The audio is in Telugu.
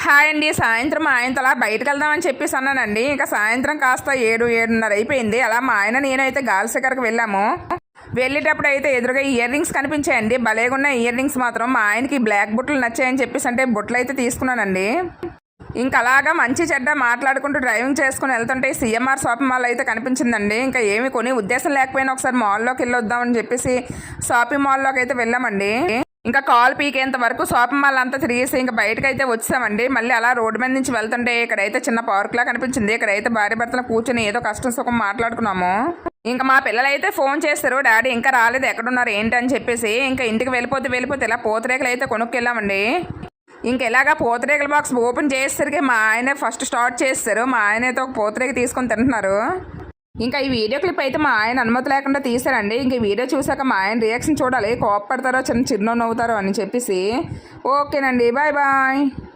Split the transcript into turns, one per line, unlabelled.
హాయ్ అండి. సాయంత్రం మా ఆయనతో అలా బయటకు వెళ్దామని చెప్పేసి అన్నానండి. ఇంకా సాయంత్రం కాస్త 7-7:30 అయిపోయింది. అలా మా ఆయన నేనైతే గాల్సికర్కి వెళ్ళాము. వెళ్ళేటప్పుడు అయితే ఎదురుగా ఇయర్ రింగ్స్ కనిపించాయండి. భలేగున్న ఇయర్ రింగ్స్ మాత్రం మా ఆయనకి బ్లాక్ బుట్టలు నచ్చాయని చెప్పేసి అంటే బుట్టలు అయితే తీసుకున్నానండి. ఇంకా అలాగా మంచి చెడ్డ మాట్లాడుకుంటూ డ్రైవింగ్ చేసుకుని వెళ్తుంటే సిఎంఆర్ షాపింగ్ మాల్ అయితే కనిపించిందండి. ఇంకా ఏమి కొని ఉద్దేశం లేకపోయినా ఒకసారి మాల్లోకి వెళ్ళొద్దామని చెప్పేసి షాపింగ్ మాల్లోకి అయితే వెళ్ళామండి. ఇంకా కాల్ పీకేంత వరకు షాపింగ్ మాల్ అంతా తిరిగేసి ఇంకా బయటకు అయితే వచ్చామండి. మళ్ళీ అలా రోడ్డు మీద నుంచి వెళ్తుంటే ఇక్కడైతే చిన్న పార్క్లా కనిపించింది. ఇక్కడైతే భార్య భర్తలు కూర్చొని ఏదో కష్టం సుఖం మాట్లాడుకున్నాము. ఇంకా మా పిల్లలైతే ఫోన్ చేస్తారు, డాడీ ఇంకా రాలేదు, ఎక్కడున్నారు ఏంటి అని చెప్పేసి. ఇంకా ఇంటికి వెళ్ళిపోతే ఇలా పూతరేకలు అయితే కొనుక్కెళ్ళామండి. ఇంకా ఇలాగా పూతరేకల బాక్స్ ఓపెన్ చేసేసరికి మా ఆయన ఫస్ట్ స్టార్ట్ చేస్తారు. మా ఆయన అయితే ఒక పూతరేక తీసుకొని తింటున్నారు. ఇంకా ఈ వీడియో క్లిప్ అయితే మా ఆయన అనుమతి లేకుండా తీశారండి. ఇంక ఈ వీడియో చూసాక మా ఆయన రియాక్షన్ చూడాలి, కోపపడతారో చిన్న చిరునవ్వు నవ్వుతారో అని చెప్పేసి. ఓకేనండి, బాయ్ బాయ్.